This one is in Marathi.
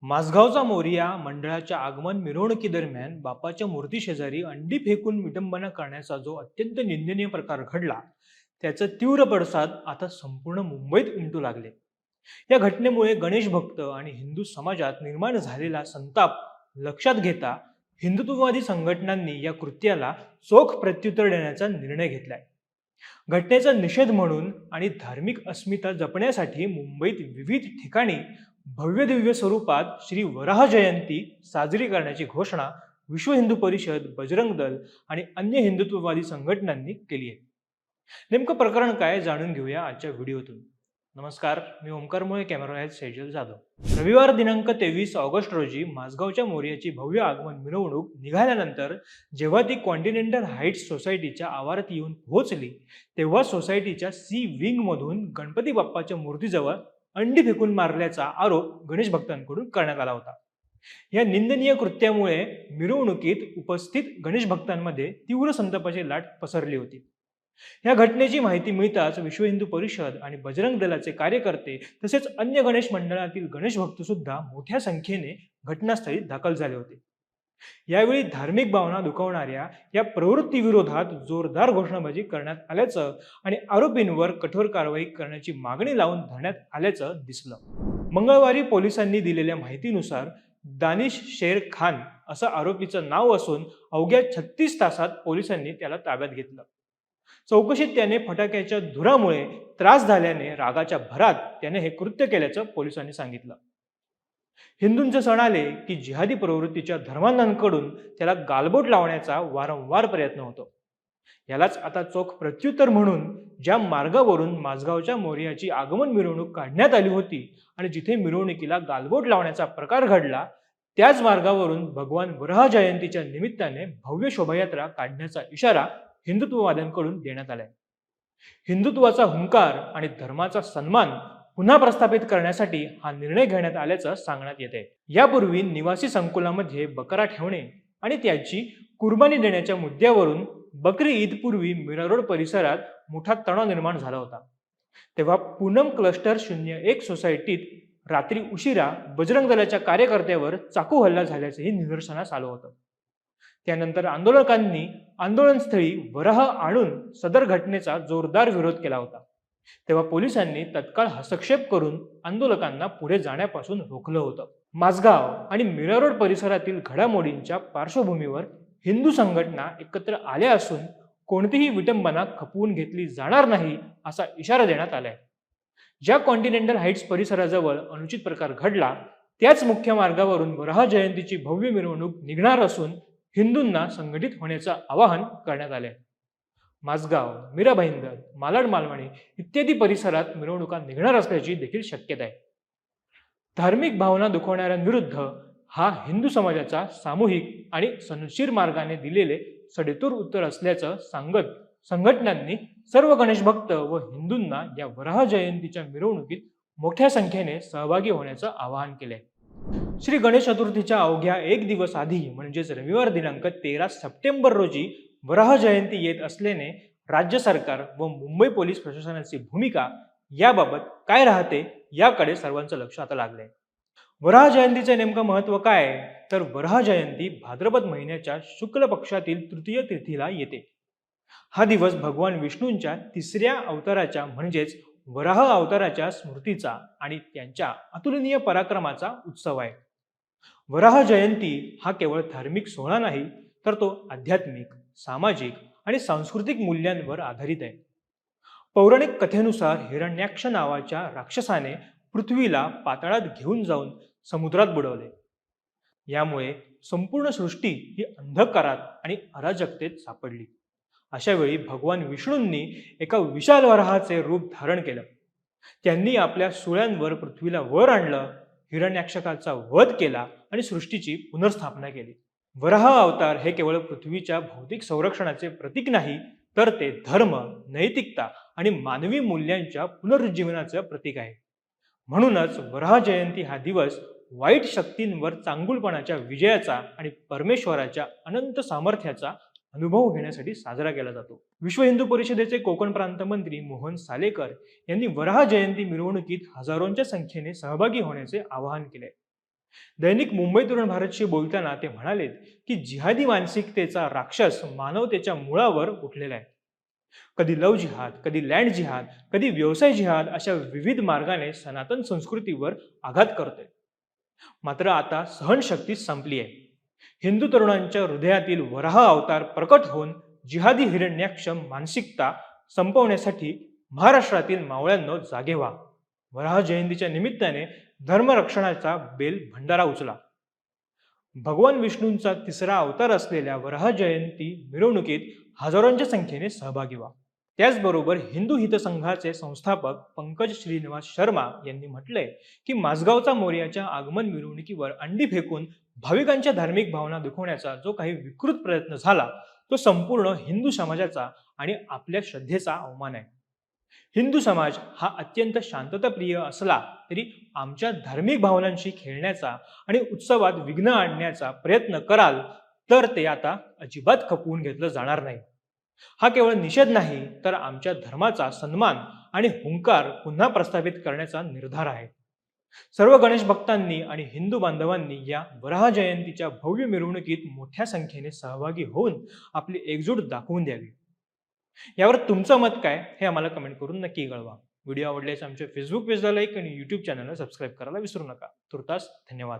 माझगावचा मोरिया मंडळाच्या आगमन मिरवणुकीदरम्यान बापाच्या मूर्ती शेजारी अंडी फेकून विटंबना करण्याचा जो अत्यंत निंदनीय प्रकार घडला, त्याचे तीव्र पडसाद आता संपूर्ण मुंबईत उमटू लागले. या घटनेमुळे गणेश भक्त आणि हिंदू समाजात निर्माण झालेला संताप लक्षात घेता हिंदुत्ववादी संघटनांनी या कृत्याला चोख प्रत्युत्तर देण्याचा निर्णय घेतलाय. घटनेचा निषेध म्हणून आणि धार्मिक अस्मिता जपण्यासाठी मुंबईत विविध ठिकाणी भव्य दिव्य स्वरूपात श्री वराह जयंती साजरी करण्याची घोषणा विश्व हिंदू परिषद, बजरंग दल आणि अन्य हिंदुत्ववादी संघटनांनी केली आहे. नेमकं प्रकरण काय जाणून घेऊया आजच्या व्हिडिओतून. नमस्कार, मी ओमकार मुळे, कॅमेरा आहे सेजल जाधव. रविवार दिनांक 23 ऑगस्ट रोजी माझगावच्या मोर्याची भव्य आगमन मिरवणूक निघाल्यानंतर जेव्हा ती कॉन्टिनेंटल हाईट्स सोसायटीच्या आवारात येऊन पोहोचली, तेव्हा सोसायटीच्या सी विंग मधून गणपती बाप्पाच्या मूर्तीजवळ अंडी फेकून मारल्याचा आरोप गणेश भक्तांकडून करण्यात आला होता. या निंदनीय कृत्यामुळे मिरवणुकीत उपस्थित गणेश भक्तांमध्ये तीव्र संतापाची लाट पसरली होती. या घटनेची माहिती मिळताच विश्व हिंदू परिषद आणि बजरंग दलाचे कार्यकर्ते तसेच अन्य गणेश मंडळातील गणेश भक्त सुद्धा मोठ्या संख्येने घटनास्थळी दाखल झाले होते. यावेळी धार्मिक भावना दुखावणाऱ्या या प्रवृत्तीविरोधात जोरदार घोषणाबाजी करण्यात आल्याचं आणि आरोपींवर कठोर कारवाई करण्याची मागणी लावून धरण्यात आल्याचं दिसलं. मंगळवारी पोलिसांनी दिलेल्या माहितीनुसार दानिश शेर खान असं आरोपीचं नाव असून अवघ्या 36 तासात पोलिसांनी त्याला ताब्यात घेतलं. चौकशीत त्याने फटाक्याच्या धुरामुळे त्रास झाल्याने रागाच्या भरात त्याने हे कृत्य केल्याचं पोलिसांनी सांगितलं. हिंदूंचे सण आले की जिहादी प्रवृत्तीच्या धर्मांधांकडून त्याला गालबोट लावण्याचा वारंवार प्रयत्न होतो. यालाच आता चोख प्रत्युत्तर म्हणून ज्या मार्गावरून माझगावच्या मोर्याची आगमन मिरवणूक काढण्यात आली होती आणि जिथे मिरवणुकीला गालबोट लावण्याचा प्रकार घडला, त्याच मार्गावरून भगवान वराह जयंतीच्या निमित्ताने भव्य शोभायात्रा काढण्याचा इशारा हिंदुत्ववाद्यांकडून देण्यात आलाय. हिंदुत्वाचा हुंकार आणि धर्माचा सन्मान पुन्हा प्रस्थापित करण्यासाठी हा निर्णय घेण्यात आल्याचं सांगण्यात येते. यापूर्वी निवासी संकुलामध्ये बकरा ठेवणे आणि त्याची कुर्बानी देण्याच्या मुद्द्यावरून बकरी ईद पूर्वी मीरा रोड परिसरात मोठा तणाव निर्माण झाला होता. तेव्हा पूनम क्लस्टर 01 सोसायटीत रात्री उशिरा बजरंग दलाच्या कार्यकर्त्यावर चाकू हल्ला झाल्याचंही निदर्शनास आलं होतं. त्यानंतर आंदोलकांनी आंदोलनस्थळी वराह आणून सदर घटनेचा जोरदार विरोध केला होता. तेव्हा पोलिसांनी तत्काळ हस्तक्षेप करून आंदोलकांना पुढे जाण्यापासून रोखलं होतं. माझगाव आणि मीरा रोड परिसरातील घडामोडींच्या पार्श्वभूमीवर हिंदू संघटना एकत्र आल्या असून कोणतीही विटंबना खपवून घेतली जाणार नाही असा इशारा देण्यात आलाय. ज्या कॉन्टिनेंटल हाईट्स परिसराजवळ अनुचित प्रकार घडला, त्याच मुख्य मार्गावरून वराह जयंतीची भव्य मिरवणूक निघणार असून हिंदूंना संघटित होण्याचं आवाहन करण्यात आले. माझगाव, मीरा भाईंदर, मालाड मालवणी इत्यादी परिसरात मिरवणुका निघणार असल्याची देखील शक्यता आहे. धार्मिक भावना दुखवणाऱ्यांविरुद्ध हा हिंदू समाजाचा सामूहिक आणि सनदशीर मार्गाने दिलेले सडेतोड उत्तर असल्याचं सांगत संघटनांनी सर्व गणेश भक्त व हिंदूंना या वराह जयंतीच्या मिरवणुकीत मोठ्या संख्येने सहभागी होण्याचं आवाहन केले. श्री गणेश चतुर्थीच्या अवघ्या एक दिवस आधी म्हणजेच रविवार दिनांक 13 सप्टेंबर रोजी वराह जयंती येत असल्याने राज्य सरकार व मुंबई पोलीस प्रशासनाची भूमिका याबाबत काय राहते याकडे सर्वांचं लक्ष आता लागलंय. वराह जयंतीचे नेमकं महत्व काय, तर वराह जयंती भाद्रपद महिन्याच्या शुक्ल पक्षातील तृतीय तिथीला येते. हा दिवस भगवान विष्णूंच्या तिसऱ्या अवताराच्या म्हणजेच वराह अवताराच्या स्मृतीचा आणि त्यांच्या अतुलनीय पराक्रमाचा उत्सव आहे. वराह जयंती हा केवळ धार्मिक सोहळा नाही, तर तो आध्यात्मिक, सामाजिक आणि सांस्कृतिक मूल्यांवर आधारित आहे. पौराणिक कथेनुसार हिरण्याक्ष नावाच्या राक्षसाने पृथ्वीला पाताळात घेऊन जाऊन समुद्रात बुडवले. यामुळे संपूर्ण सृष्टी ही अंधकारात आणि अराजकतेत सापडली. अशा वेळी भगवान विष्णूंनी एका विशाल वराहाचे रूप धारण केलं. त्यांनी आपल्या सुळ्यांवर पृथ्वीला वर आणलं, हिरण्याक्षकाचा वध केला आणि सृष्टीची पुनर्स्थापना केली. वराह अवतार हे केवळ पृथ्वीच्या भौतिक संरक्षणाचे प्रतीक नाही, तर ते धर्म, नैतिकता आणि मानवी मूल्यांच्या पुनरुज्जीवनाचे प्रतीक आहे. म्हणूनच वराह जयंती हा दिवस वाईट शक्तींवर चांगुलपणाच्या विजयाचा आणि परमेश्वराच्या अनंत सामर्थ्याचा अनुभव घेण्यासाठी साजरा केला जातो. विश्व हिंदू परिषदेचे कोकण प्रांत मंत्री मोहन सालेकर यांनी वराह जयंती मिरवणुकीत हजारोंच्या संख्येने सहभागी होण्याचे आवाहन केले. दैनिक मुंबई तरुण भारतशी बोलताना ते म्हणालेत की जिहादी मानसिकतेचा राक्षस मानवतेच्या मुळावर उठलेला आहे. कधी लव जिहाद, कधी लँड जिहाद, कधी व्यवसाय जिहाद अशा विविध मार्गाने सनातन संस्कृतीवर आघात करतोय. मात्र आता सहनशक्ती संपली आहे. हिंदू तरुणांच्या हृदयातील वराह अवतार प्रकट होऊन जिहादी हिरण्याक्ष मानसिकता संपवण्यासाठी महाराष्ट्रातील मावळ्यांनो जागे व्हा. वराह जयंतीच्या निमित्ताने धर्मरक्षणाचा बेल भंडारा उचला. भगवान विष्णूंचा तिसरा अवतार असलेल्या वराह जयंती मिरवणुकीत हजारोंच्या संख्येने सहभागी व्हा. त्याचबरोबर हिंदू हितसंघाचे संस्थापक पंकज श्रीनिवास शर्मा यांनी म्हटलंय की माझगावचा मोर्याच्या आगमन मिरवणुकीवर अंडी फेकून भाविकांच्या धार्मिक भावना दुखवण्याचा जो काही विकृत प्रयत्न झाला तो संपूर्ण हिंदू समाजाचा आणि आपल्या श्रद्धेचा अवमान आहे. हिंदू समाज हा अत्यंत शांतताप्रिय असला तरी आमच्या धार्मिक भावनांशी खेळण्याचा आणि उत्सवात विघ्न आणण्याचा प्रयत्न कराल तर ते आता अजिबात खपवून घेतलं जाणार नाही. हा केवळ निषेध नाही तर आमच्या धर्माचा सन्मान आणि हुंकार पुन्हा प्रस्थापित करण्याचा निर्धार आहे. सर्व गणेश भक्तांनी आणि हिंदू बांधवांनी या वराह जयंतीच्या भव्य मिरवणुकीत मोठ्या संख्येने सहभागी होऊन आपली एकजूट दाखवून द्यावी. यावर तुमचं मत काय हे आम्हाला कमेंट करून नक्की कळवा. व्हिडिओ आवडल्यास आमच्या फेसबुक पेजला लाईक आणि यूट्यूब चॅनलला सबस्क्राईब करायला विसरू नका. तुर्तास धन्यवाद.